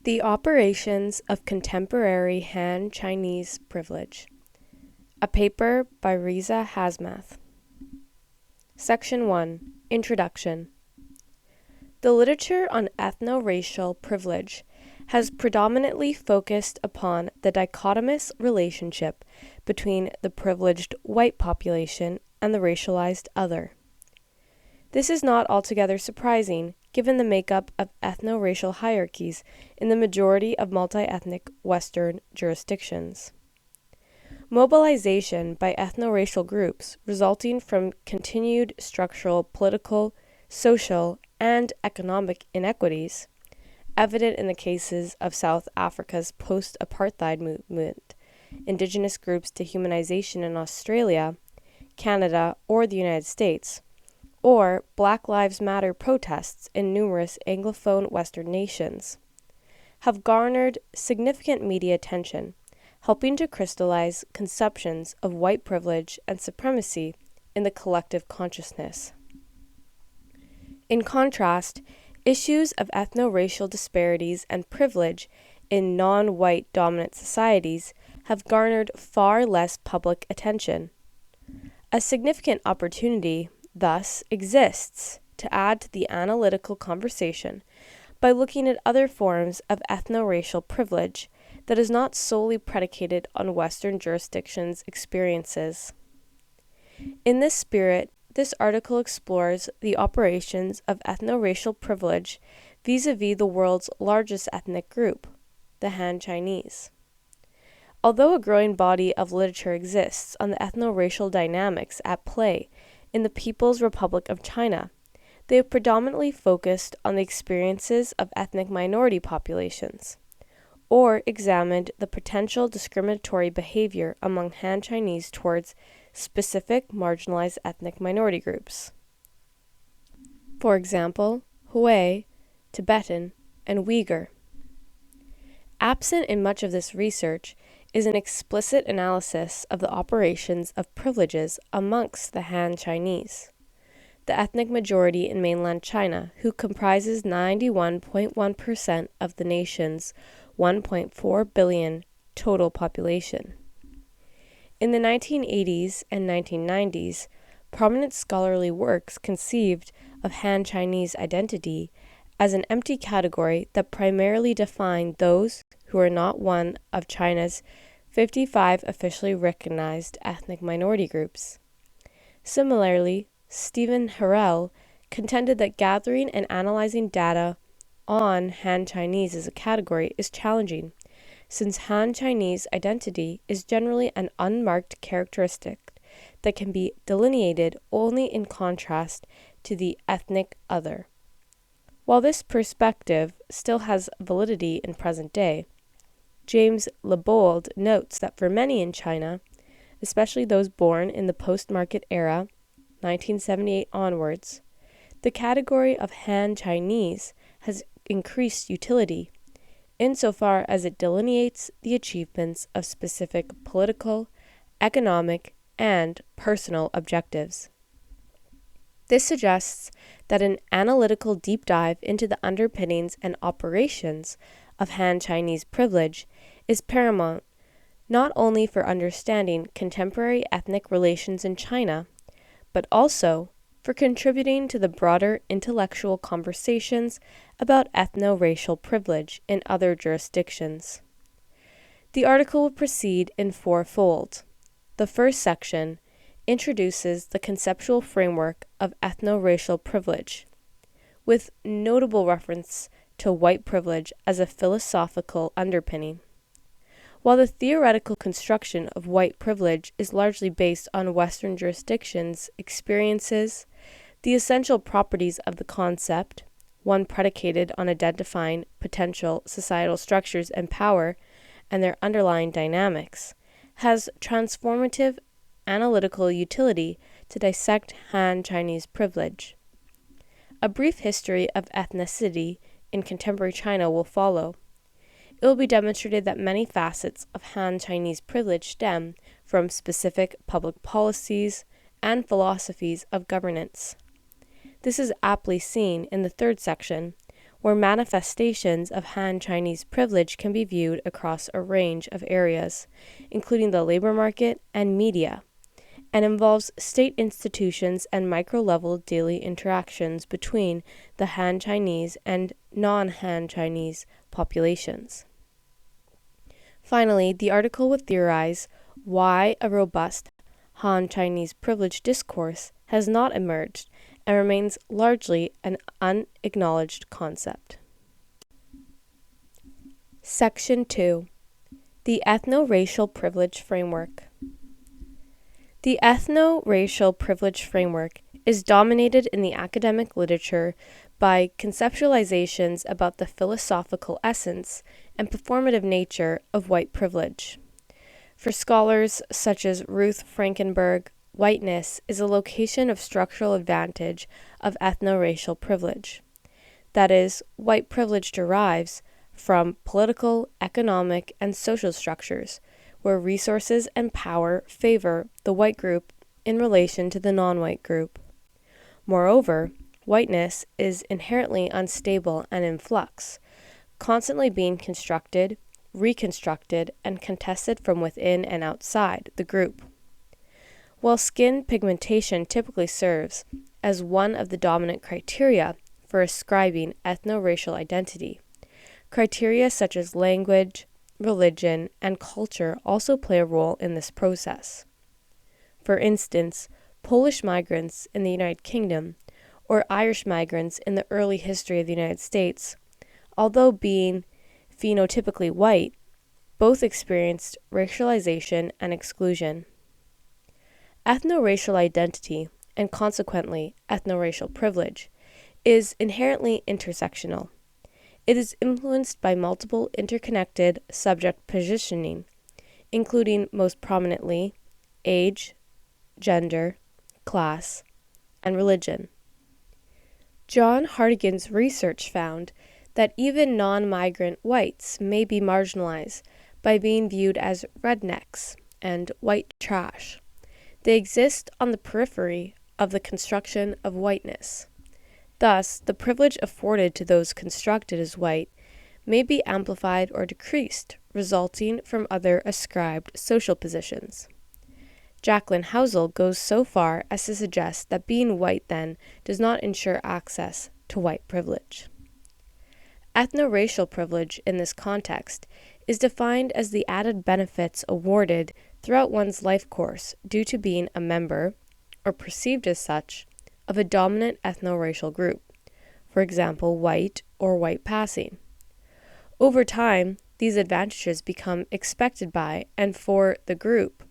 The Operations of Contemporary Han Chinese Privilege. A paper by Riza Hazmath. Section 1. Introduction. The literature on ethno-racial privilege has predominantly focused upon the dichotomous relationship between the privileged white population and the racialized other. This is not altogether surprising, given the makeup of ethno-racial hierarchies in the majority of multi-ethnic Western jurisdictions. Mobilization by ethno-racial groups resulting from continued structural, political, social, and economic inequities, evident in the cases of South Africa's post-apartheid movement, indigenous groups' dehumanization in Australia, Canada, or the United States, or Black Lives Matter protests in numerous Anglophone Western nations, have garnered significant media attention, helping to crystallize conceptions of white privilege and supremacy in the collective consciousness. In contrast, issues of ethno-racial disparities and privilege in non-white dominant societies have garnered far less public attention. A significant opportunity, thus, exists to add to the analytical conversation by looking at other forms of ethno-racial privilege that is not solely predicated on Western jurisdictions' experiences. In this spirit, this article explores the operations of ethno-racial privilege vis-a-vis the world's largest ethnic group, the Han Chinese. Although a growing body of literature exists on the ethno-racial dynamics at play in the People's Republic of China, they have predominantly focused on the experiences of ethnic minority populations, or examined the potential discriminatory behavior among Han Chinese towards specific marginalized ethnic minority groups. For example, Hui, Tibetan, and Uyghur. Absent in much of this research is an explicit analysis of the operations of privileges amongst the Han Chinese, the ethnic majority in mainland China, who comprises 91.1% of the nation's 1.4 billion total population. In the 1980s and 1990s, prominent scholarly works conceived of Han Chinese identity as an empty category that primarily defined those who are not one of China's 55 officially recognized ethnic minority groups. Similarly, Stephen Harrell contended that gathering and analyzing data on Han Chinese as a category is challenging, since Han Chinese identity is generally an unmarked characteristic that can be delineated only in contrast to the ethnic other. While this perspective still has validity in present day, James Lebold notes that for many in China, especially those born in the post-market era, 1978 onwards, the category of Han Chinese has increased utility, insofar as it delineates the achievements of specific political, economic, and personal objectives. This suggests that an analytical deep dive into the underpinnings and operations of Han Chinese privilege is paramount, not only for understanding contemporary ethnic relations in China, but also for contributing to the broader intellectual conversations about ethno-racial privilege in other jurisdictions. The article will proceed in fourfold. The first section introduces the conceptual framework of ethno-racial privilege, with notable reference to white privilege as a philosophical underpinning. While the theoretical construction of white privilege is largely based on Western jurisdictions' experiences, the essential properties of the concept, one predicated on identifying potential societal structures and power and their underlying dynamics, has transformative analytical utility to dissect Han Chinese privilege. A brief history of ethnicity in contemporary China will follow. It will be demonstrated that many facets of Han Chinese privilege stem from specific public policies and philosophies of governance. This is aptly seen in the third section, where manifestations of Han Chinese privilege can be viewed across a range of areas, including the labor market and media, and involves state institutions and micro-level daily interactions between the Han Chinese and non-Han Chinese populations. Finally, the article would theorize why a robust Han Chinese privilege discourse has not emerged and remains largely an unacknowledged concept. Section 2. The Ethno-Racial Privilege Framework. The ethno-racial privilege framework is dominated in the academic literature by conceptualizations about the philosophical essence and performative nature of white privilege. For scholars such as Ruth Frankenberg, whiteness is a location of structural advantage of ethno-racial privilege. That is, white privilege derives from political, economic, and social structures, where resources and power favor the white group in relation to the non-white group. Moreover, whiteness is inherently unstable and in flux, constantly being constructed, reconstructed, and contested from within and outside the group. While skin pigmentation typically serves as one of the dominant criteria for ascribing ethno-racial identity, criteria such as language, religion, and culture also play a role in this process. For instance, Polish migrants in the United Kingdom or Irish migrants in the early history of the United States, although being phenotypically white, both experienced racialization and exclusion. Ethno-racial identity, and consequently ethno-racial privilege, is inherently intersectional. It is influenced by multiple interconnected subject positioning, including most prominently age, gender, class, and religion. John Hartigan's research found that even non-migrant whites may be marginalized by being viewed as rednecks and white trash. They exist on the periphery of the construction of whiteness. Thus, the privilege afforded to those constructed as white may be amplified or decreased, resulting from other ascribed social positions. Jacqueline Housel goes so far as to suggest that being white then does not ensure access to white privilege. Ethno-racial privilege in this context is defined as the added benefits awarded throughout one's life course due to being a member, or perceived as such, of a dominant ethno-racial group, for example, white or white passing. Over time, these advantages become expected by and for the group.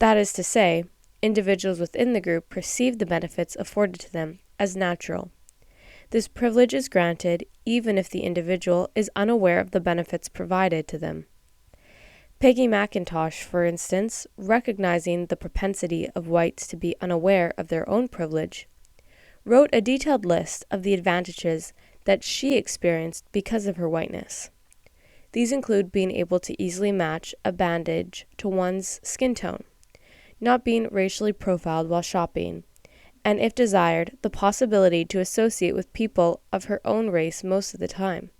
That is to say, individuals within the group perceive the benefits afforded to them as natural. This privilege is granted even if the individual is unaware of the benefits provided to them. Peggy McIntosh, for instance, recognizing the propensity of whites to be unaware of their own privilege, wrote a detailed list of the advantages that she experienced because of her whiteness. These include being able to easily match a bandage to one's skin tone, not being racially profiled while shopping, and if desired, the possibility to associate with people of her own race most of the time.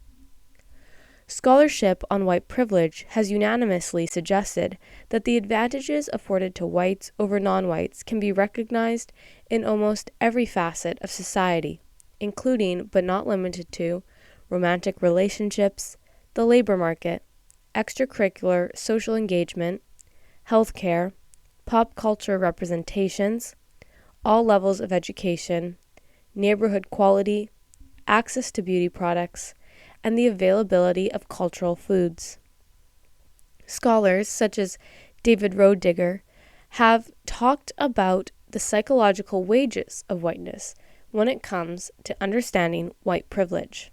Scholarship on white privilege has unanimously suggested that the advantages afforded to whites over non-whites can be recognized in almost every facet of society, including, but not limited to, romantic relationships, the labor market, extracurricular social engagement, healthcare, pop culture representations, all levels of education, neighborhood quality, access to beauty products, and the availability of cultural foods. Scholars such as David Rodigger have talked about the psychological wages of whiteness when it comes to understanding white privilege,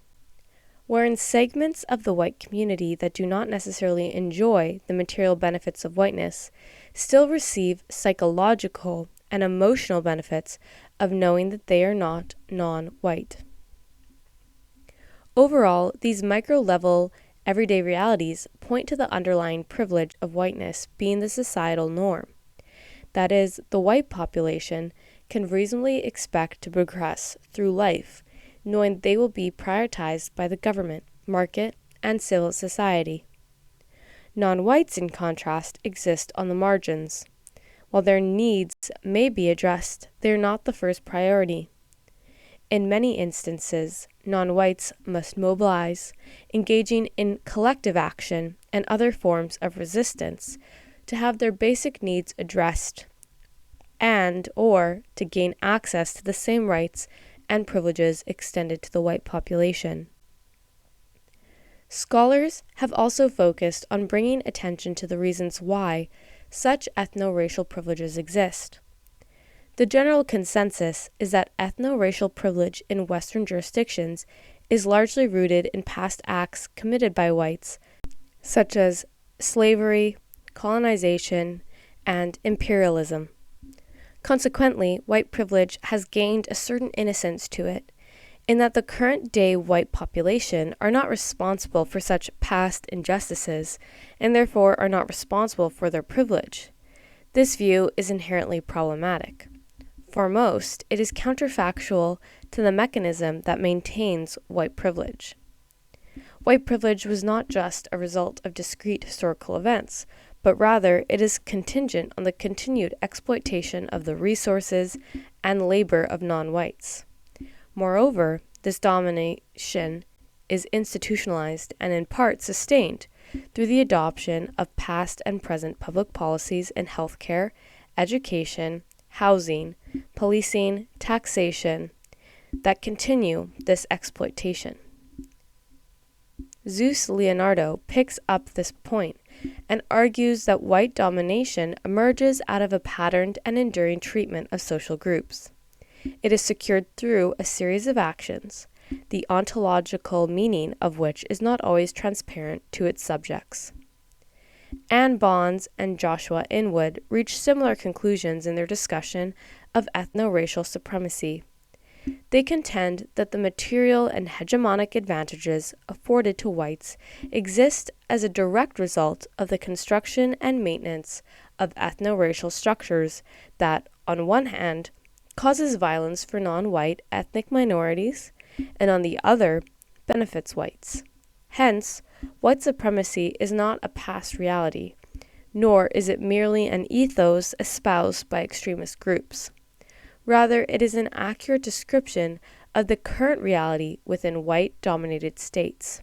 wherein segments of the white community that do not necessarily enjoy the material benefits of whiteness still receive psychological and emotional benefits of knowing that they are not non-white. Overall, these micro-level everyday realities point to the underlying privilege of whiteness being the societal norm. That is, the white population can reasonably expect to progress through life, knowing they will be prioritized by the government, market, and civil society. Non-whites, in contrast, exist on the margins. While their needs may be addressed, they are not the first priority. In many instances, non-whites must mobilize, engaging in collective action and other forms of resistance to have their basic needs addressed and/or to gain access to the same rights and privileges extended to the white population. Scholars have also focused on bringing attention to the reasons why such ethno-racial privileges exist. The general consensus is that ethno-racial privilege in Western jurisdictions is largely rooted in past acts committed by whites, such as slavery, colonization, and imperialism. Consequently, white privilege has gained a certain innocence to it, in that the current-day white population are not responsible for such past injustices, and therefore are not responsible for their privilege. This view is inherently problematic. For most, it is counterfactual to the mechanism that maintains white privilege. White privilege was not just a result of discrete historical events, but rather it is contingent on the continued exploitation of the resources and labor of non-whites. Moreover, this domination is institutionalized and in part sustained through the adoption of past and present public policies in healthcare, education, housing, policing, taxation that continue this exploitation. Zeus Leonardo picks up this point and argues that white domination emerges out of a patterned and enduring treatment of social groups. It is secured through a series of actions, the ontological meaning of which is not always transparent to its subjects. Anne Bonds and Joshua Inwood reach similar conclusions in their discussion of ethno-racial supremacy. They contend that the material and hegemonic advantages afforded to whites exist as a direct result of the construction and maintenance of ethno-racial structures that, on one hand, causes violence for non-white ethnic minorities, and on the other, benefits whites. Hence, white supremacy is not a past reality, nor is it merely an ethos espoused by extremist groups. Rather, it is an accurate description of the current reality within white-dominated states.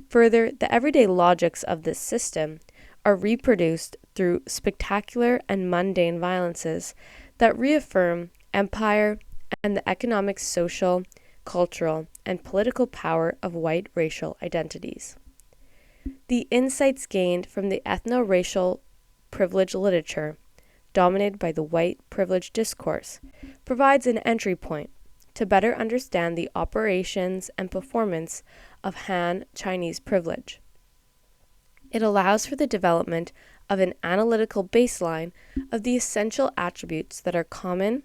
Further, the everyday logics of this system are reproduced through spectacular and mundane violences that reaffirm empire and the economic, social, cultural, and political power of white racial identities. The insights gained from the ethno-racial privilege literature, dominated by the white privilege discourse, provides an entry point to better understand the operations and performance of Han Chinese privilege. It allows for the development of an analytical baseline of the essential attributes that are common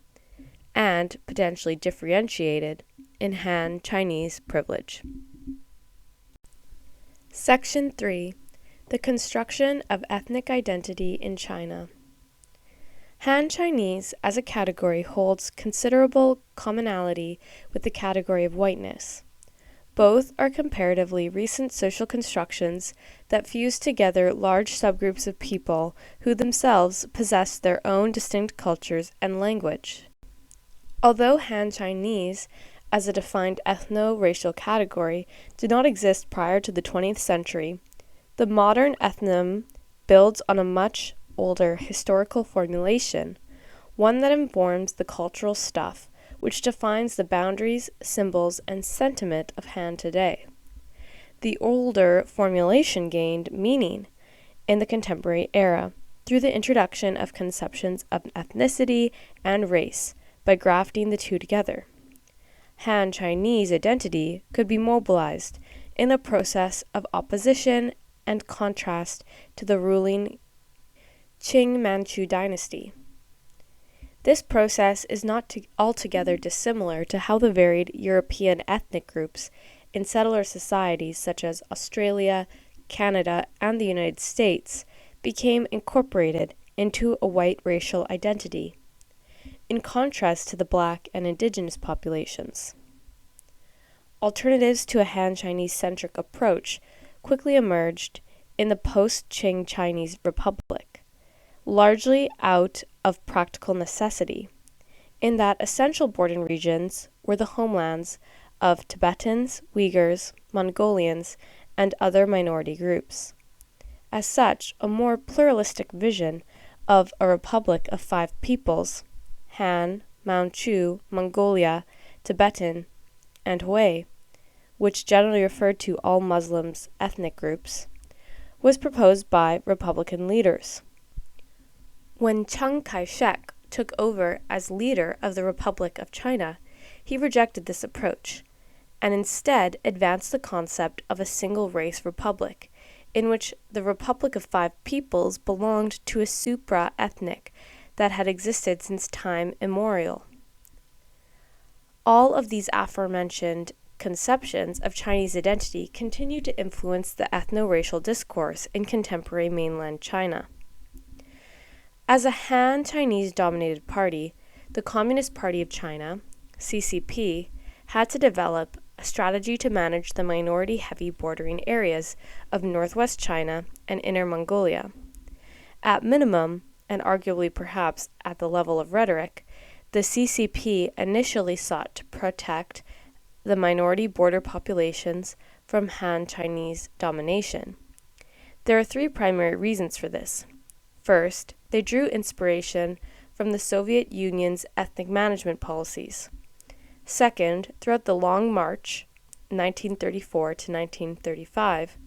and potentially differentiated in Han Chinese privilege. Section 3. The construction of ethnic identity in China. Han Chinese as a category holds considerable commonality with the category of whiteness. Both are comparatively recent social constructions that fuse together large subgroups of people who themselves possess their own distinct cultures and language. Although Han Chinese, as a defined ethno-racial category, did not exist prior to the 20th century, the modern ethnon builds on a much older historical formulation, one that informs the cultural stuff which defines the boundaries, symbols, and sentiment of Han today. The older formulation gained meaning in the contemporary era through the introduction of conceptions of ethnicity and race by grafting the two together. Han Chinese identity could be mobilized in a process of opposition and contrast to the ruling Qing Manchu dynasty. This process is not altogether dissimilar to how the varied European ethnic groups in settler societies such as Australia, Canada, and the United States became incorporated into a white racial identity, in contrast to the black and indigenous populations. alternatives to a Han Chinese-centric approach quickly emerged in the post-Qing Chinese Republic, largely out of practical necessity, in that essential border regions were the homelands of Tibetans, Uyghurs, Mongolians, and other minority groups. As such, a more pluralistic vision of a republic of 5 peoples, Han, Manchu, Mongolia, Tibetan, and Hui, which generally referred to all Muslims ethnic groups, was proposed by Republican leaders. When Chiang Kai-shek took over as leader of the Republic of China, he rejected this approach, and instead advanced the concept of a single-race republic, in which the Republic of 5 peoples belonged to a supra-ethnic that had existed since time immemorial. All of these aforementioned conceptions of Chinese identity continue to influence the ethno-racial discourse in contemporary mainland China. As a Han Chinese-dominated party, the Communist Party of China, CCP, had to develop a strategy to manage the minority-heavy bordering areas of northwest China and Inner Mongolia. At minimum, and arguably perhaps at the level of rhetoric, the CCP initially sought to protect the minority border populations from Han Chinese domination. There are 3 primary reasons for this. First, they drew inspiration from the Soviet Union's ethnic management policies. Second, throughout the Long March, 1934 to 1935,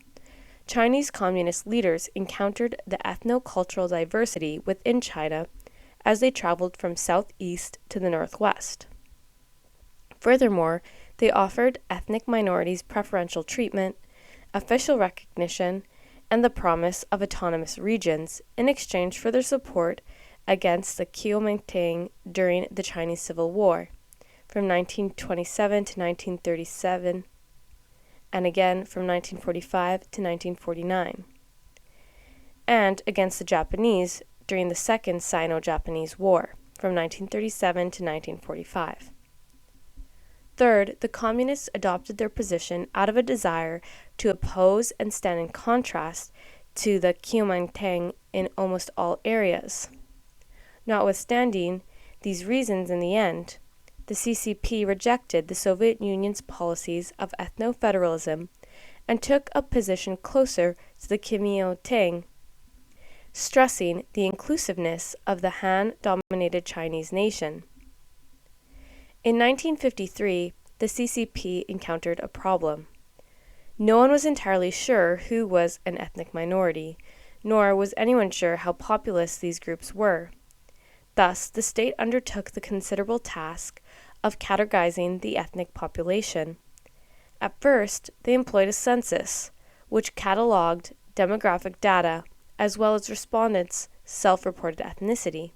Chinese communist leaders encountered the ethno-cultural diversity within China as they traveled from southeast to the northwest. Furthermore, they offered ethnic minorities preferential treatment, official recognition, and the promise of autonomous regions in exchange for their support against the Kuomintang during the Chinese Civil War, from 1927 to 1937, and again from 1945 to 1949, and against the Japanese during the Second Sino-Japanese War, from 1937 to 1945. Third, the communists adopted their position out of a desire to oppose and stand in contrast to the Kuomintang in almost all areas. Notwithstanding these reasons, in the end, the CCP rejected the Soviet Union's policies of ethno-federalism and took a position closer to the Kuomintang, stressing the inclusiveness of the Han-dominated Chinese nation. In 1953, the CCP encountered a problem. No one was entirely sure who was an ethnic minority, nor was anyone sure how populous these groups were. Thus, the state undertook the considerable task of categorizing the ethnic population. At first, they employed a census, which catalogued demographic data as well as respondents' self-reported ethnicity.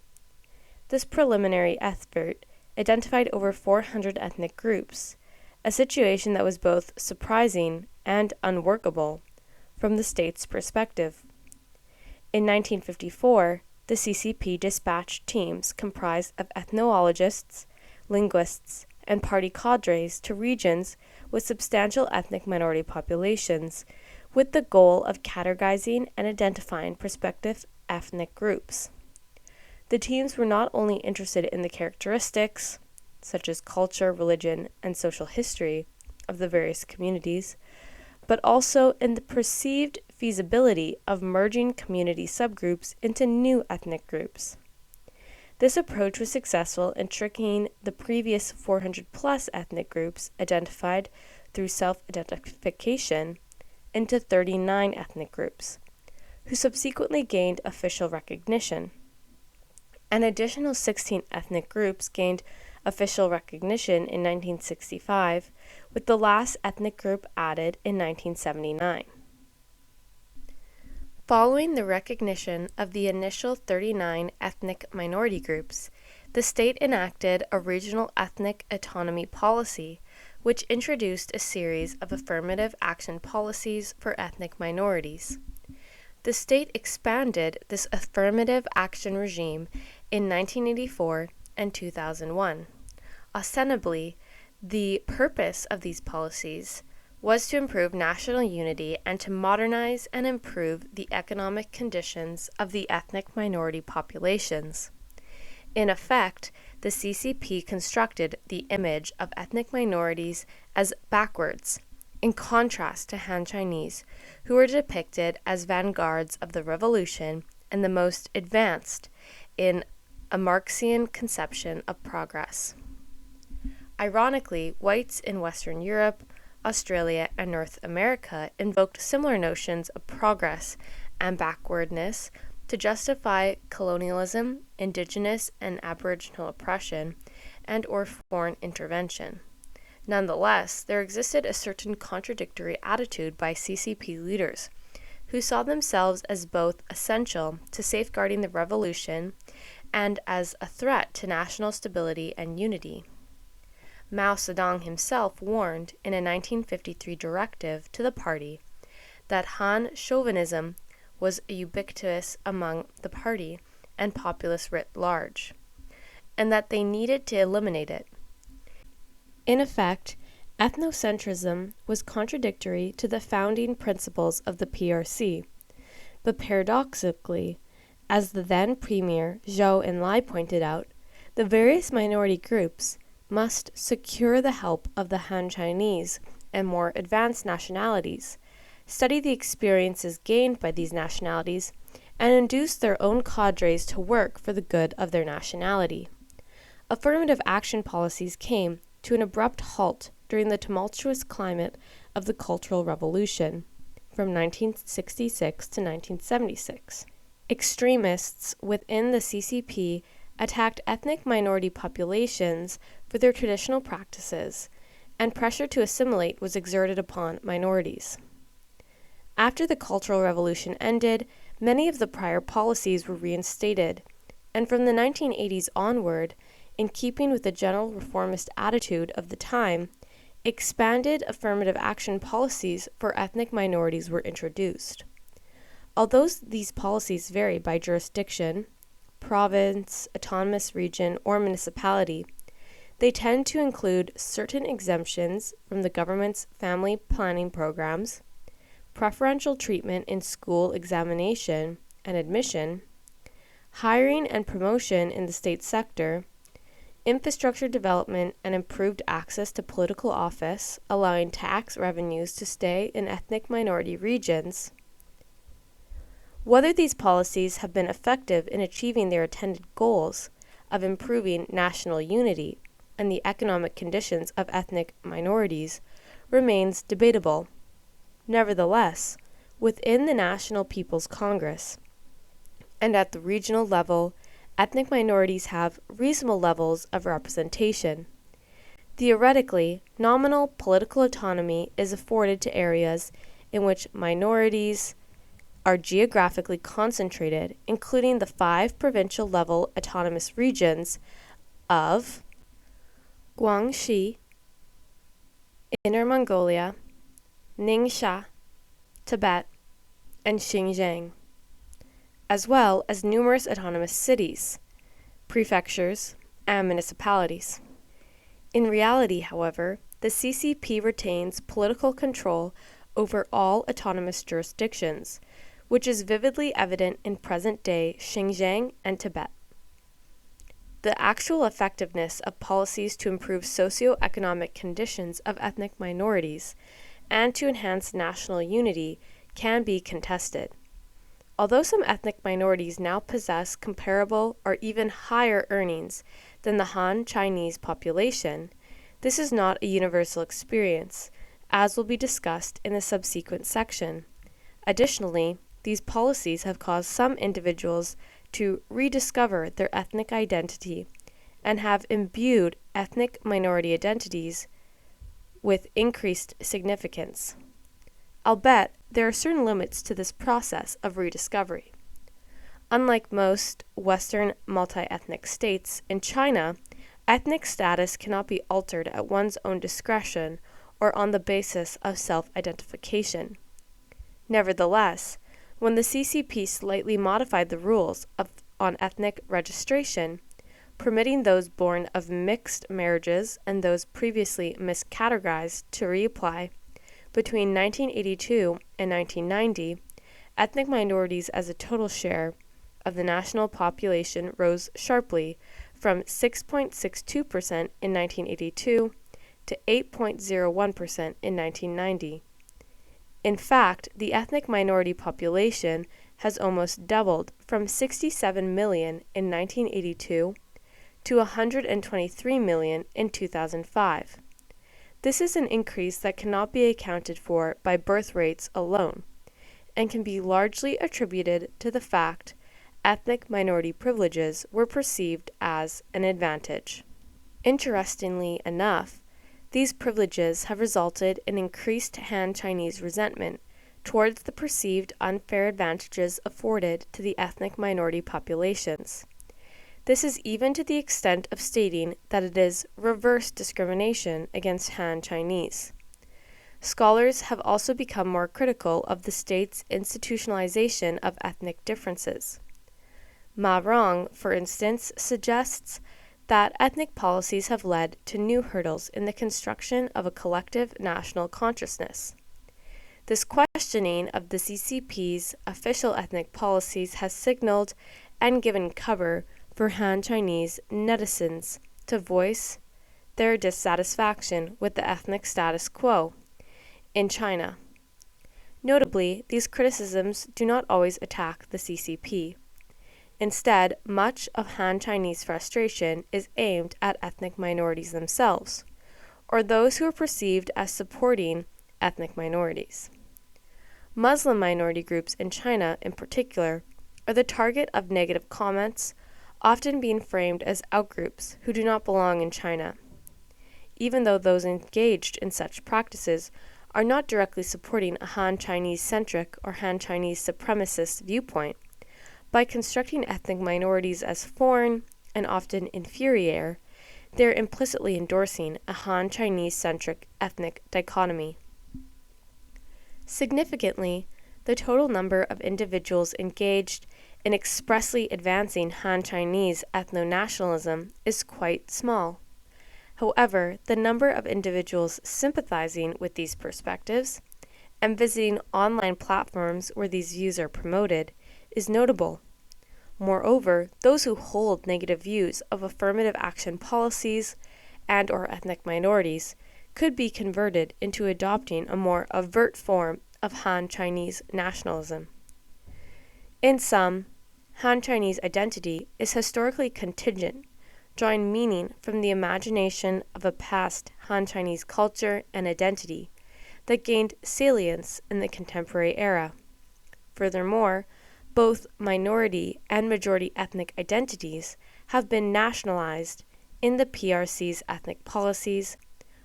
This preliminary effort identified over 400 ethnic groups, a situation that was both surprising and unworkable from the state's perspective. In 1954, the CCP dispatched teams comprised of ethnologists, linguists, and party cadres to regions with substantial ethnic minority populations, with the goal of categorizing and identifying prospective ethnic groups. The teams were not only interested in the characteristics, such as culture, religion, and social history, of the various communities, but also in the perceived feasibility of merging community subgroups into new ethnic groups. This approach was successful in tricking the previous 400-plus ethnic groups identified through self-identification into 39 ethnic groups, who subsequently gained official recognition. An additional 16 ethnic groups gained official recognition in 1965, with the last ethnic group added in 1979. Following the recognition of the initial 39 ethnic minority groups, the state enacted a regional ethnic autonomy policy, which introduced a series of affirmative action policies for ethnic minorities. The state expanded this affirmative action regime in 1984 and 2001. Ostensibly, The purpose of these policies was to improve national unity and to modernize and improve the economic conditions of the ethnic minority populations. In effect, the CCP constructed the image of ethnic minorities as backwards, in contrast to Han Chinese, who were depicted as vanguards of the revolution and the most advanced in a Marxian conception of progress. Ironically, whites in Western Europe, Australia, and North America invoked similar notions of progress and backwardness to justify colonialism, indigenous and aboriginal oppression, and or foreign intervention. Nonetheless, there existed a certain contradictory attitude by CCP leaders, who saw themselves as both essential to safeguarding the revolution and as a threat to national stability and unity. Mao Zedong himself warned in a 1953 directive to the party that Han chauvinism was ubiquitous among the party and populace writ large, and that they needed to eliminate it. In effect, ethnocentrism was contradictory to the founding principles of the PRC, but paradoxically, as the then Premier Zhou Enlai pointed out, the various minority groups must secure the help of the Han Chinese and more advanced nationalities, study the experiences gained by these nationalities, and induce their own cadres to work for the good of their nationality. Affirmative action policies came to an abrupt halt during the tumultuous climate of the Cultural Revolution from 1966 to 1976. Extremists within the CCP attacked ethnic minority populations for their traditional practices, and pressure to assimilate was exerted upon minorities. After the Cultural Revolution ended, many of the prior policies were reinstated, and from the 1980s onward, in keeping with the general reformist attitude of the time, expanded affirmative action policies for ethnic minorities were introduced. Although these policies vary by jurisdiction, province, autonomous region, or municipality, they tend to include certain exemptions from the government's family planning programs, preferential treatment in school examination and admission, hiring and promotion in the state sector, infrastructure development and improved access to political office, allowing tax revenues to stay in ethnic minority regions. Whether these policies have been effective in achieving their intended goals of improving national unity and the economic conditions of ethnic minorities remains debatable. Nevertheless, within the National People's Congress and at the regional level, ethnic minorities have reasonable levels of representation. Theoretically, nominal political autonomy is afforded to areas in which minorities are geographically concentrated, including the 5 provincial-level autonomous regions of Guangxi, Inner Mongolia, Ningxia, Tibet, and Xinjiang, as well as numerous autonomous cities, prefectures, and municipalities. In reality, however, the CCP retains political control over all autonomous jurisdictions, which is vividly evident in present-day Xinjiang and Tibet. The actual effectiveness of policies to improve socio-economic conditions of ethnic minorities and to enhance national unity can be contested. Although some ethnic minorities now possess comparable or even higher earnings than the Han Chinese population, this is not a universal experience, as will be discussed in the subsequent section. Additionally, these policies have caused some individuals to rediscover their ethnic identity and have imbued ethnic minority identities with increased significance. I'll bet there are certain limits to this process of rediscovery. Unlike most Western multi-ethnic states, in China, ethnic status cannot be altered at one's own discretion or on the basis of self-identification. Nevertheless, when the CCP slightly modified the rules on ethnic registration, permitting those born of mixed marriages and those previously miscategorized to reapply. Between 1982 and 1990, ethnic minorities as a total share of the national population rose sharply from 6.62% in 1982 to 8.01% in 1990. In fact, the ethnic minority population has almost doubled from 67 million in 1982 to 123 million in 2005. This is an increase that cannot be accounted for by birth rates alone, and can be largely attributed to the fact ethnic minority privileges were perceived as an advantage. Interestingly enough, these privileges have resulted in increased Han Chinese resentment towards the perceived unfair advantages afforded to the ethnic minority populations. This is even to the extent of stating that it is reverse discrimination against Han Chinese. Scholars have also become more critical of the state's institutionalization of ethnic differences. Ma Rong, for instance, suggests that ethnic policies have led to new hurdles in the construction of a collective national consciousness. This questioning of the CCP's official ethnic policies has signaled and given cover for Han Chinese netizens to voice their dissatisfaction with the ethnic status quo in China. Notably, these criticisms do not always attack the CCP. Instead, much of Han Chinese frustration is aimed at ethnic minorities themselves, or those who are perceived as supporting ethnic minorities. Muslim minority groups in China, in particular, are the target of negative comments, often being framed as outgroups who do not belong in China, even though those engaged in such practices are not directly supporting a Han Chinese-centric or Han Chinese supremacist viewpoint. By constructing ethnic minorities as foreign and often inferior, they are implicitly endorsing a Han Chinese-centric ethnic dichotomy. Significantly, the total number of individuals engaged in expressly advancing Han Chinese ethno-nationalism is quite small. However, the number of individuals sympathizing with these perspectives and visiting online platforms where these views are promoted is notable. Moreover, those who hold negative views of affirmative action policies and/or ethnic minorities could be converted into adopting a more overt form of Han Chinese nationalism. In sum, Han Chinese identity is historically contingent, drawing meaning from the imagination of a past Han Chinese culture and identity that gained salience in the contemporary era. Furthermore, both minority and majority ethnic identities have been nationalized in the PRC's ethnic policies,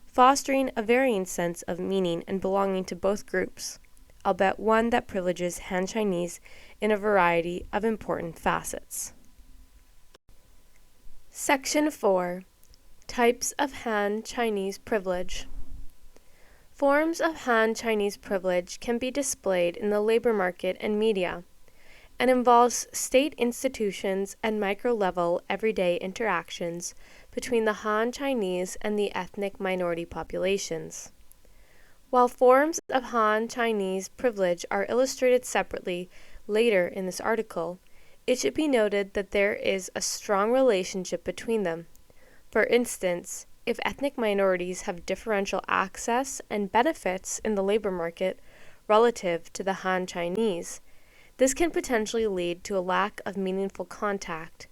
fostering a varying sense of meaning and belonging to both groups, albeit one that privileges Han Chinese in a variety of important facets. Section 4. Types of Han Chinese privilege. Forms of Han Chinese privilege can be displayed in the labor market and media, and involves state institutions and micro-level everyday interactions between the Han Chinese and the ethnic minority populations. While forms of Han Chinese privilege are illustrated separately later in this article, it should be noted that there is a strong relationship between them. For instance, if ethnic minorities have differential access and benefits in the labor market relative to the Han Chinese, this can potentially lead to a lack of meaningful contact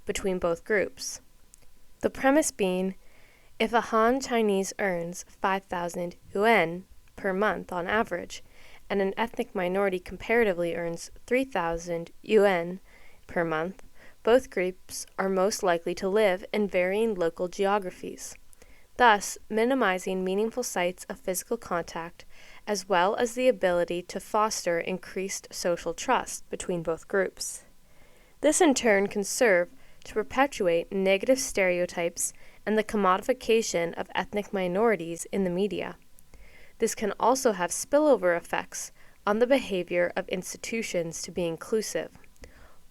between both groups. The premise being, if a Han Chinese earns 5,000 yuan per month on average, and an ethnic minority comparatively earns 3,000 yuan per month, both groups are most likely to live in varying local geographies, thus minimizing meaningful sites of physical contact as well as the ability to foster increased social trust between both groups. This in turn can serve to perpetuate negative stereotypes and the commodification of ethnic minorities in the media. This can also have spillover effects on the behavior of institutions to be inclusive,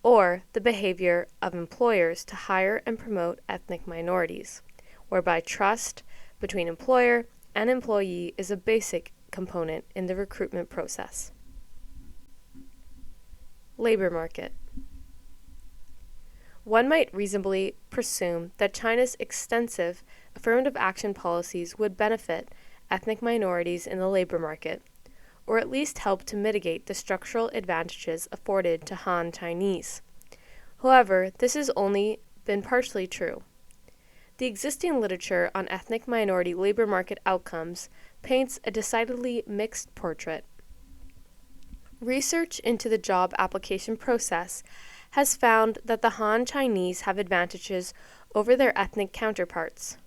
or the behavior of employers to hire and promote ethnic minorities, whereby trust between employer and employee is a basic component in the recruitment process. Labor market. One might reasonably presume that China's extensive affirmative action policies would benefit ethnic minorities in the labor market, or at least help to mitigate the structural advantages afforded to Han Chinese. However, this has only been partially true. The existing literature on ethnic minority labor market outcomes paints a decidedly mixed portrait. Research into the job application process has found that the Han Chinese have advantages over their ethnic counterparts.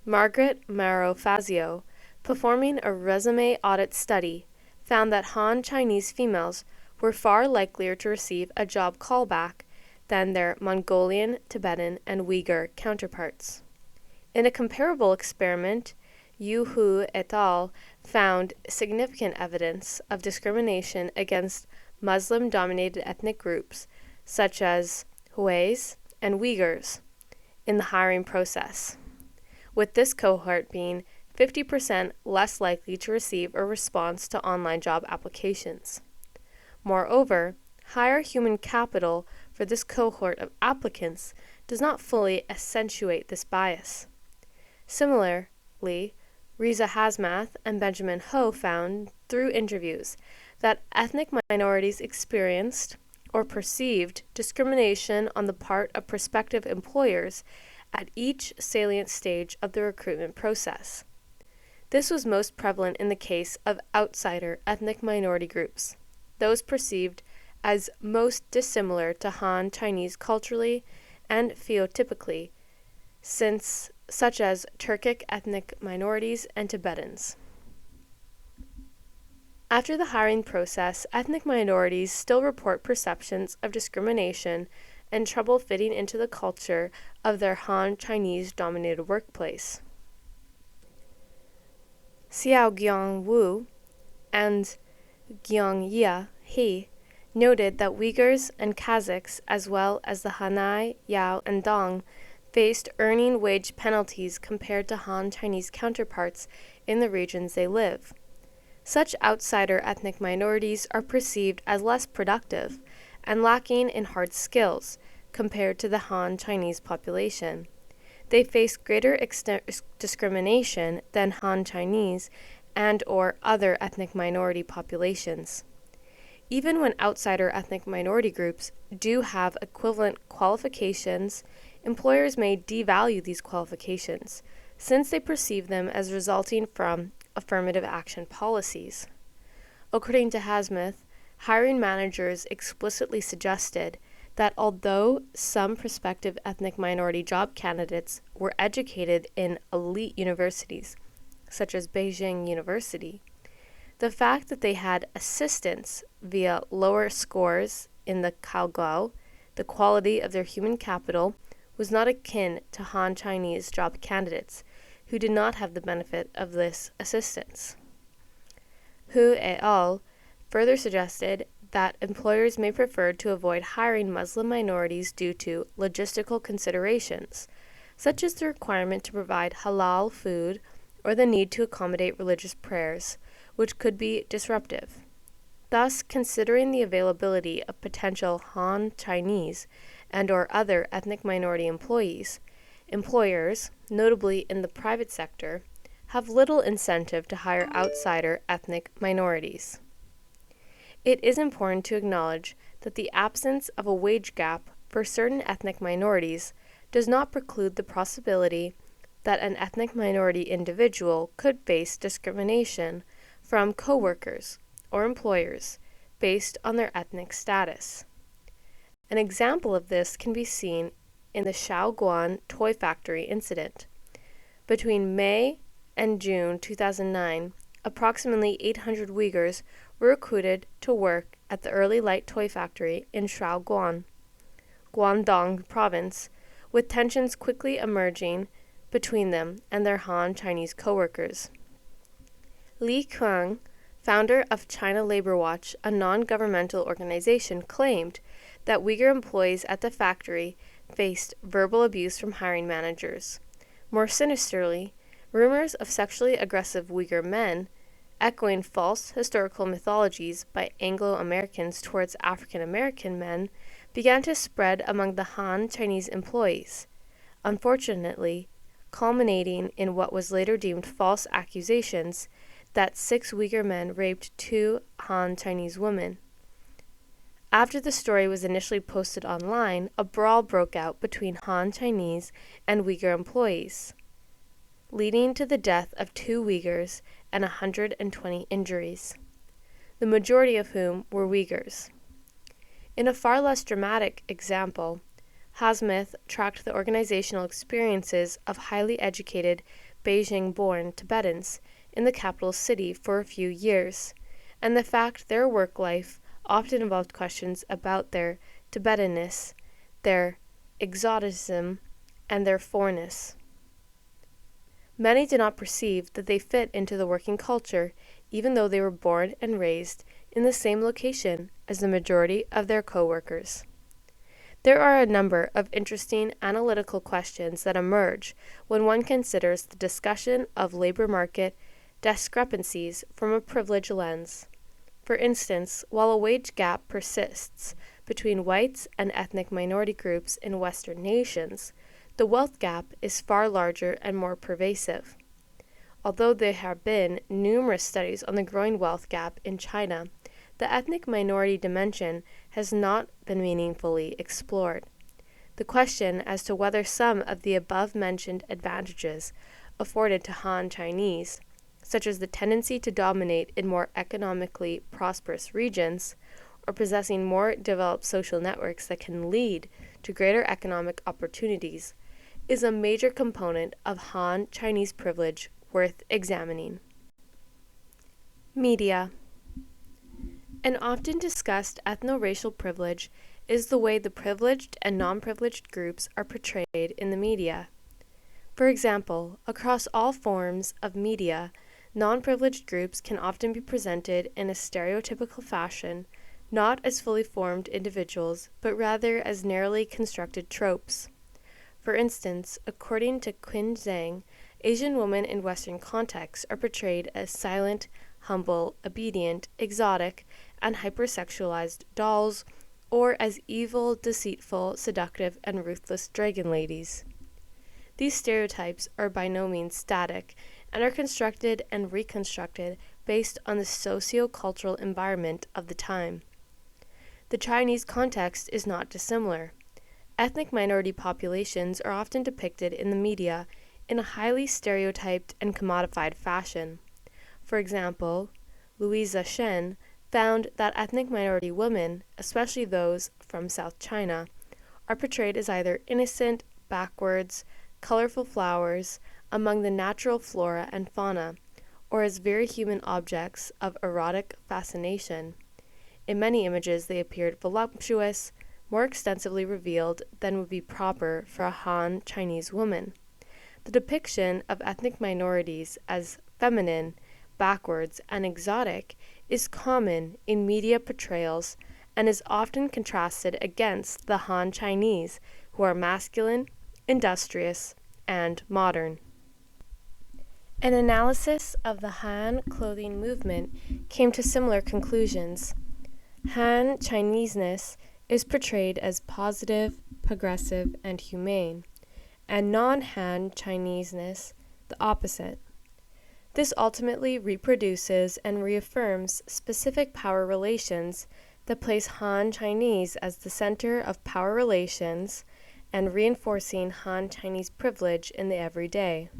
Margaret Maro Fazio, performing a resume audit study, found that Han Chinese females were far likelier to receive a job callback than their Mongolian, Tibetan, and Uyghur counterparts. In a comparable experiment, Yu Hu et al. Found significant evidence of discrimination against Muslim-dominated ethnic groups such as Huays and Uyghurs in the hiring process, with this cohort being 50% less likely to receive a response to online job applications. Moreover, higher human capital for this cohort of applicants does not fully accentuate this bias. Similarly, Riza Hazmath and Benjamin Ho found through interviews that ethnic minorities experienced or perceived discrimination on the part of prospective employers at each salient stage of the recruitment process. This was most prevalent in the case of outsider ethnic minority groups, those perceived as most dissimilar to Han Chinese culturally and phenotypically, such as Turkic ethnic minorities and Tibetans. After the hiring process, ethnic minorities still report perceptions of discrimination and trouble fitting into the culture of their Han Chinese-dominated workplace. Xiao Guang Wu and Guangyia He noted that Uyghurs and Kazakhs, as well as the Hanai, Yao, and Dong, faced earning wage penalties compared to Han Chinese counterparts in the regions they live. Such outsider ethnic minorities are perceived as less productive and lacking in hard skills compared to the Han Chinese population. They face greater discrimination than Han Chinese and/or other ethnic minority populations. Even when outsider ethnic minority groups do have equivalent qualifications, employers may devalue these qualifications, since they perceive them as resulting from affirmative action policies. According to Hazmath, hiring managers explicitly suggested that although some prospective ethnic minority job candidates were educated in elite universities, such as Beijing University, the fact that they had assistance via lower scores in the Kaoguao, the quality of their human capital, was not akin to Han Chinese job candidates who did not have the benefit of this assistance. Hu et al. Further suggested that employers may prefer to avoid hiring Muslim minorities due to logistical considerations, such as the requirement to provide halal food or the need to accommodate religious prayers, which could be disruptive. Thus, considering the availability of potential Han Chinese and/or other ethnic minority employees, employers, notably in the private sector, have little incentive to hire outsider ethnic minorities. It is important to acknowledge that the absence of a wage gap for certain ethnic minorities does not preclude the possibility that an ethnic minority individual could face discrimination from coworkers or employers based on their ethnic status. An example of this can be seen in the Shaoguan toy factory incident. Between May and June 2009, approximately 800 Uyghurs were recruited to work at the Early Light Toy Factory in Shaoguan, Guangdong Province, with tensions quickly emerging between them and their Han Chinese coworkers. Li Kuang, founder of China Labor Watch, a non-governmental organization, claimed that Uyghur employees at the factory faced verbal abuse from hiring managers. More sinisterly, rumors of sexually aggressive Uyghur men, echoing false historical mythologies by Anglo-Americans towards African-American men, began to spread among the Han Chinese employees, unfortunately culminating in what was later deemed false accusations that 6 Uyghur men raped 2 Han Chinese women. After the story was initially posted online, a brawl broke out between Han Chinese and Uyghur employees, leading to the death of 2 Uyghurs and 120 injuries, the majority of whom were Uyghurs. In a far less dramatic example, Hasmith tracked the organizational experiences of highly educated Beijing-born Tibetans in the capital city for a few years, and the fact their work life often involved questions about their Tibetanness, their exoticism, and their foreignness. Many did not perceive that they fit into the working culture, even though they were born and raised in the same location as the majority of their co-workers. There are a number of interesting analytical questions that emerge when one considers the discussion of labor market discrepancies from a privilege lens. For instance, while a wage gap persists between whites and ethnic minority groups in Western nations, the wealth gap is far larger and more pervasive. Although there have been numerous studies on the growing wealth gap in China, the ethnic minority dimension has not been meaningfully explored. The question as to whether some of the above-mentioned advantages afforded to Han Chinese, such as the tendency to dominate in more economically prosperous regions, or possessing more developed social networks that can lead to greater economic opportunities, is a major component of Han Chinese privilege worth examining. Media. An often discussed ethno-racial privilege is the way the privileged and non-privileged groups are portrayed in the media. For example, across all forms of media, non-privileged groups can often be presented in a stereotypical fashion, not as fully formed individuals, but rather as narrowly constructed tropes. For instance, according to Qin Zhang, Asian women in Western contexts are portrayed as silent, humble, obedient, exotic, and hypersexualized dolls, or as evil, deceitful, seductive, and ruthless dragon ladies. These stereotypes are by no means static, and are constructed and reconstructed based on the socio-cultural environment of the time. The Chinese context is not dissimilar. Ethnic minority populations are often depicted in the media in a highly stereotyped and commodified fashion. For example, Louisa Shen found that ethnic minority women, especially those from South China, are portrayed as either innocent, backwards, colorful flowers among the natural flora and fauna, or as very human objects of erotic fascination. In many images they appeared voluptuous, more extensively revealed than would be proper for a Han Chinese woman. The depiction of ethnic minorities as feminine, backwards, and exotic is common in media portrayals and is often contrasted against the Han Chinese, who are masculine, industrious, and modern. An analysis of the Han clothing movement came to similar conclusions. Han Chineseness is portrayed as positive, progressive, and humane, and non-Han Chineseness the opposite. This ultimately reproduces and reaffirms specific power relations that place Han Chinese as the center of power relations and reinforcing Han Chinese privilege in the everyday.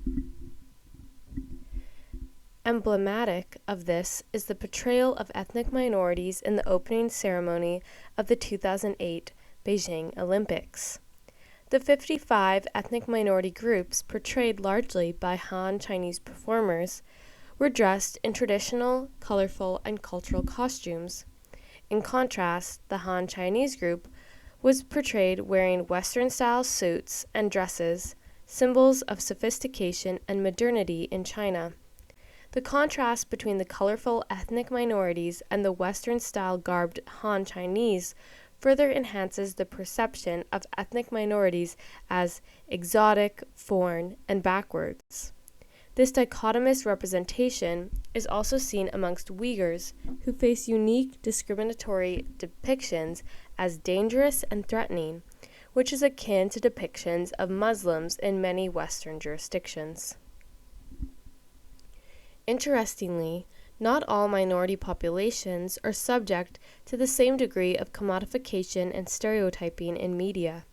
Emblematic of this is the portrayal of ethnic minorities in the opening ceremony of the 2008 Beijing Olympics. The 55 ethnic minority groups portrayed largely by Han Chinese performers were dressed in traditional, colorful, and cultural costumes. In contrast, the Han Chinese group was portrayed wearing Western-style suits and dresses, symbols of sophistication and modernity in China. The contrast between the colorful ethnic minorities and the Western-style garbed Han Chinese further enhances the perception of ethnic minorities as exotic, foreign, and backwards. This dichotomous representation is also seen amongst Uyghurs, who face unique discriminatory depictions as dangerous and threatening, which is akin to depictions of Muslims in many Western jurisdictions. Interestingly, not all minority populations are subject to the same degree of commodification and stereotyping in media.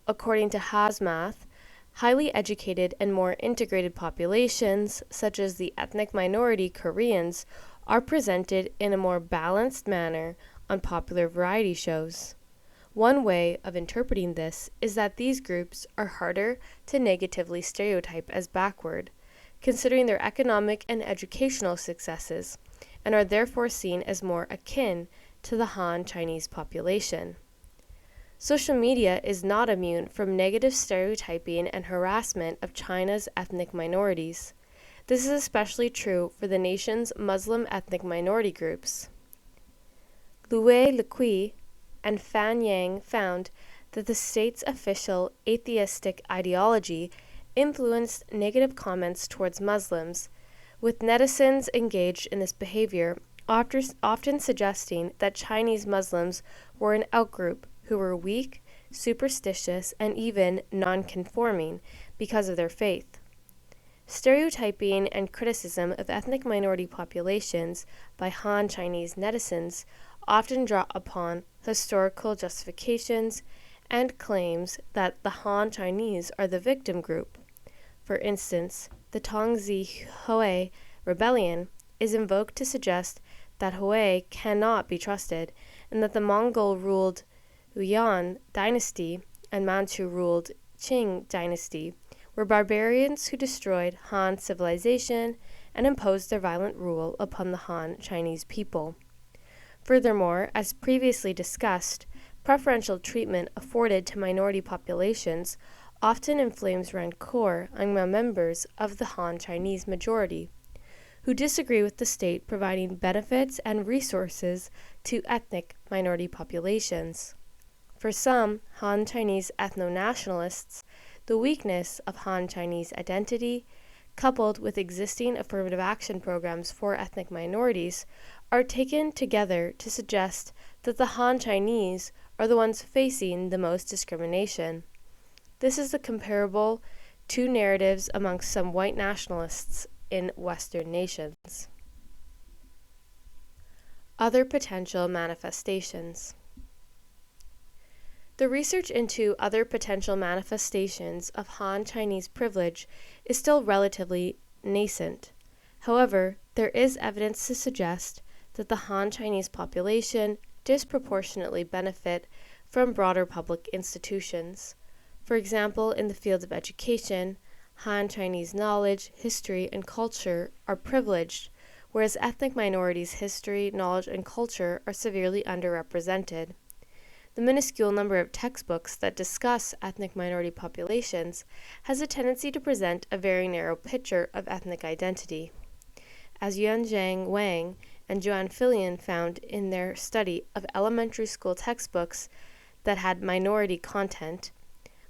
According to Hazmath, highly educated and more integrated populations, such as the ethnic minority Koreans, are presented in a more balanced manner on popular variety shows. One way of interpreting this is that these groups are harder to negatively stereotype as backward, considering their economic and educational successes, and are therefore seen as more akin to the Han Chinese population. Social media is not immune from negative stereotyping and harassment of China's ethnic minorities. This is especially true for the nation's Muslim ethnic minority groups. Liu Liqi and Fan Yang found that the state's official atheistic ideology influenced negative comments towards Muslims, with netizens engaged in this behavior often suggesting that Chinese Muslims were an outgroup who were weak, superstitious, and even non-conforming because of their faith. Stereotyping and criticism of ethnic minority populations by Han Chinese netizens often draw upon historical justifications and claims that the Han Chinese are the victim group. For instance, the Tongzi Hui rebellion is invoked to suggest that Hui cannot be trusted and that the Mongol-ruled Yuan dynasty and Manchu-ruled Qing dynasty were barbarians who destroyed Han civilization and imposed their violent rule upon the Han Chinese people. Furthermore, as previously discussed, preferential treatment afforded to minority populations often inflames rancor among members of the Han Chinese majority, who disagree with the state providing benefits and resources to ethnic minority populations. For some Han Chinese ethno-nationalists, the weakness of Han Chinese identity, coupled with existing affirmative action programs for ethnic minorities, are taken together to suggest that the Han Chinese are the ones facing the most discrimination. This is the comparable to narratives amongst some white nationalists in Western nations. Other potential manifestations. The research into other potential manifestations of Han Chinese privilege is still relatively nascent. However, there is evidence to suggest that the Han Chinese population disproportionately benefit from broader public institutions. For example, in the field of education, Han Chinese knowledge, history, and culture are privileged, whereas ethnic minorities' history, knowledge, and culture are severely underrepresented. The minuscule number of textbooks that discuss ethnic minority populations has a tendency to present a very narrow picture of ethnic identity. As Yuanzhang Wang and Joan Fillion found in their study of elementary school textbooks that had minority content,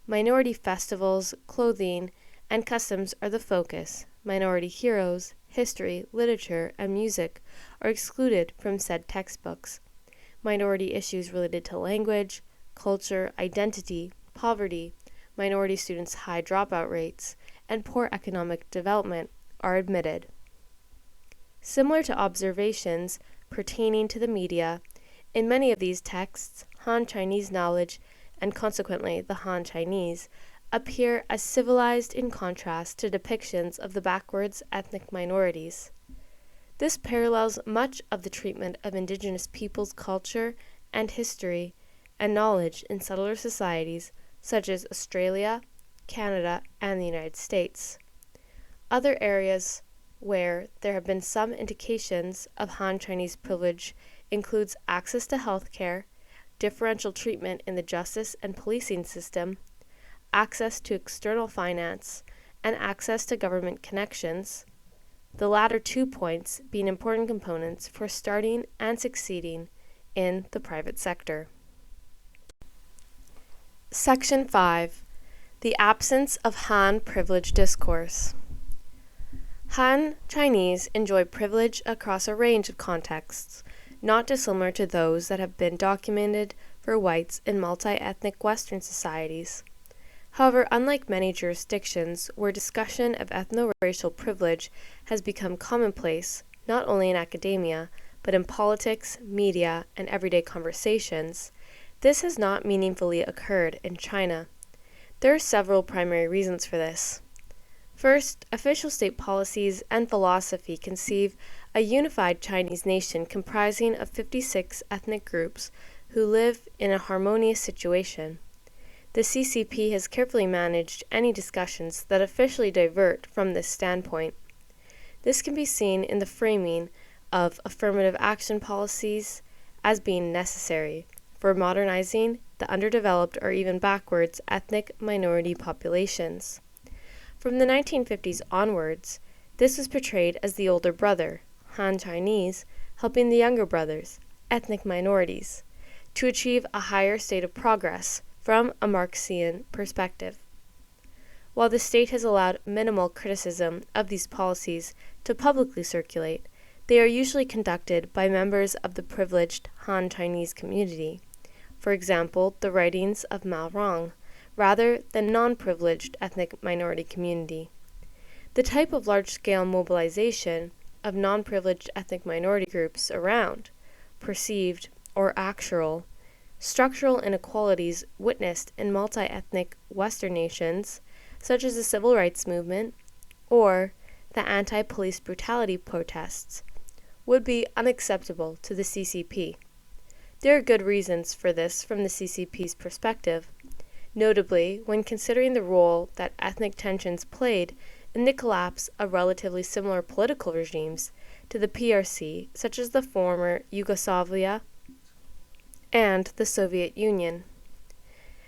minority festivals, clothing, and customs are the focus. Minority heroes, history, literature, and music are excluded from said textbooks. Minority issues related to language, culture, identity, poverty, minority students' high dropout rates, and poor economic development are admitted. Similar to observations pertaining to the media, in many of these texts, Han Chinese knowledge, and consequently the Han Chinese, appear as civilized in contrast to depictions of the backwards ethnic minorities. This parallels much of the treatment of indigenous peoples' culture and history and knowledge in settler societies such as Australia, Canada, and the United States. Other areas where there have been some indications of Han Chinese privilege includes access to health care, differential treatment in the justice and policing system, access to external finance, and access to government connections, the latter 2 points being important components for starting and succeeding in the private sector. Section 5. The absence of Han privilege discourse. Han Chinese enjoy privilege across a range of contexts, not dissimilar to those that have been documented for whites in multi-ethnic Western societies. However, unlike many jurisdictions where discussion of ethno-racial privilege has become commonplace, not only in academia, but in politics, media, and everyday conversations, this has not meaningfully occurred in China. There are several primary reasons for this. First, official state policies and philosophy conceive a unified Chinese nation comprising of 56 ethnic groups who live in a harmonious situation. The CCP has carefully managed any discussions that officially divert from this standpoint. This can be seen in the framing of affirmative action policies as being necessary for modernizing the underdeveloped or even backwards ethnic minority populations. From the 1950s onwards, this was portrayed as the older brother, Han Chinese, helping the younger brothers, ethnic minorities, to achieve a higher state of progress from a Marxian perspective. While the state has allowed minimal criticism of these policies to publicly circulate, they are usually conducted by members of the privileged Han Chinese community, for example, the writings of Mao Rong, rather than non-privileged ethnic minority community. The type of large-scale mobilization of non-privileged ethnic minority groups around, perceived or actual, structural inequalities witnessed in multi-ethnic Western nations, such as the civil rights movement or the anti-police brutality protests, would be unacceptable to the CCP. There are good reasons for this from the CCP's perspective, notably when considering the role that ethnic tensions played in the collapse of relatively similar political regimes to the PRC, such as the former Yugoslavia and the Soviet Union.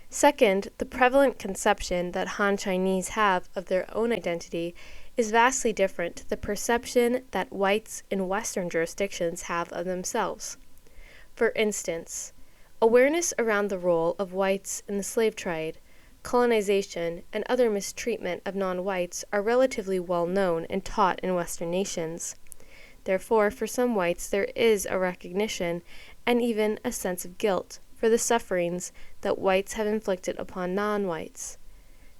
Second, the prevalent conception that Han Chinese have of their own identity is vastly different to the perception that whites in Western jurisdictions have of themselves. For instance, awareness around the role of whites in the slave trade, colonization, and other mistreatment of non-whites are relatively well known and taught in Western nations. Therefore, for some whites there is a recognition and even a sense of guilt for the sufferings that whites have inflicted upon non-whites.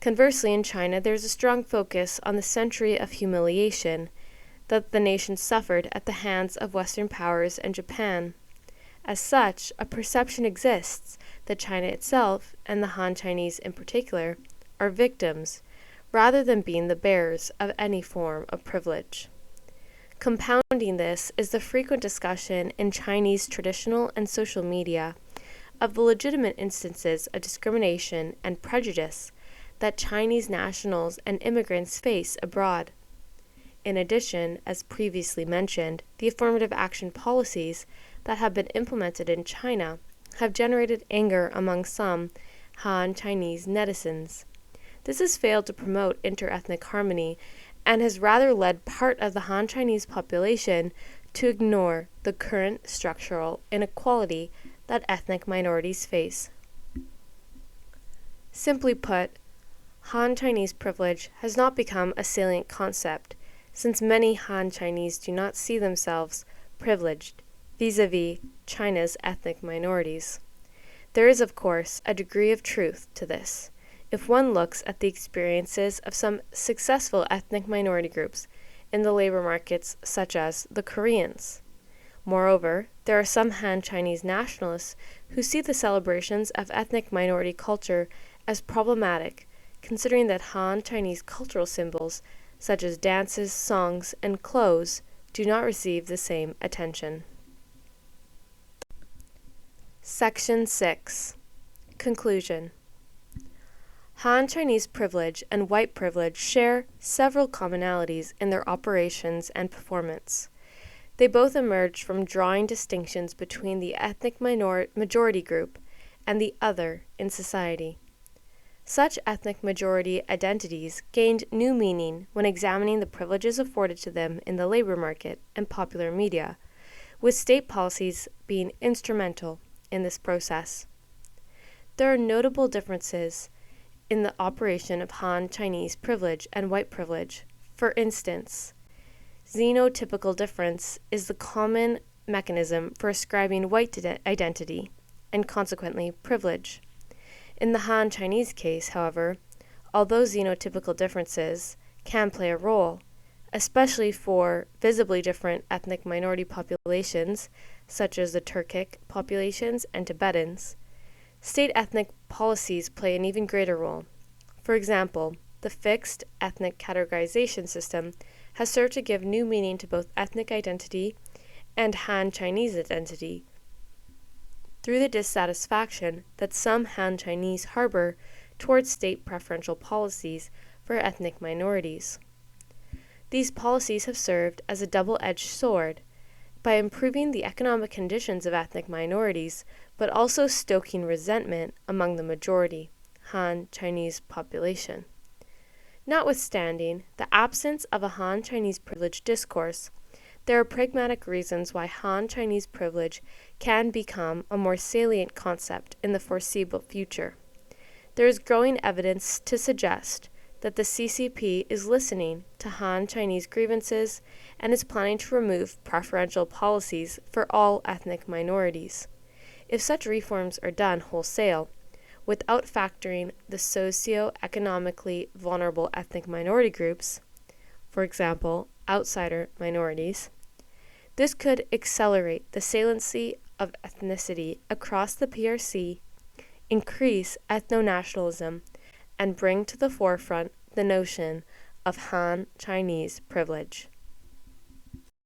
Conversely, in China, there is a strong focus on the century of humiliation that the nation suffered at the hands of Western powers and Japan. As such, a perception exists that China itself, and the Han Chinese in particular, are victims, rather than being the bearers of any form of privilege. Compounding this is the frequent discussion in Chinese traditional and social media of the legitimate instances of discrimination and prejudice that Chinese nationals and immigrants face abroad. In addition, as previously mentioned, the affirmative action policies that have been implemented in China have generated anger among some Han Chinese netizens. This has failed to promote interethnic harmony and has rather led part of the Han Chinese population to ignore the current structural inequality that ethnic minorities face. Simply put, Han Chinese privilege has not become a salient concept, since many Han Chinese do not see themselves privileged vis-a-vis China's ethnic minorities. There is, of course, a degree of truth to this, if one looks at the experiences of some successful ethnic minority groups in the labor markets, such as the Koreans. Moreover, there are some Han Chinese nationalists who see the celebrations of ethnic minority culture as problematic, considering that Han Chinese cultural symbols, such as dances, songs, and clothes, do not receive the same attention. Section 6. Conclusion. Han Chinese privilege and white privilege share several commonalities in their operations and performance. They both emerge from drawing distinctions between the ethnic majority group and the other in society. Such ethnic majority identities gained new meaning when examining the privileges afforded to them in the labor market and popular media, with state policies being instrumental in this process. There are notable differences in the operation of Han Chinese privilege and white privilege. For instance, xenotypical difference is the common mechanism for ascribing white identity, and consequently privilege. In the Han Chinese case, however, although xenotypical differences can play a role, especially for visibly different ethnic minority populations, such as the Turkic populations and Tibetans, state ethnic policies play an even greater role. For example, the fixed ethnic categorization system has served to give new meaning to both ethnic identity and Han Chinese identity through the dissatisfaction that some Han Chinese harbor towards state preferential policies for ethnic minorities. These policies have served as a double-edged sword by improving the economic conditions of ethnic minorities, but also stoking resentment among the majority Han Chinese population. Notwithstanding the absence of a Han Chinese privilege discourse, there are pragmatic reasons why Han Chinese privilege can become a more salient concept in the foreseeable future. There is growing evidence to suggest that the CCP is listening to Han Chinese grievances and is planning to remove preferential policies for all ethnic minorities. If such reforms are done wholesale, without factoring the socio-economically vulnerable ethnic minority groups, for example, outsider minorities, this could accelerate the saliency of ethnicity across the PRC, increase ethno-nationalism, and bring to the forefront the notion of Han Chinese privilege.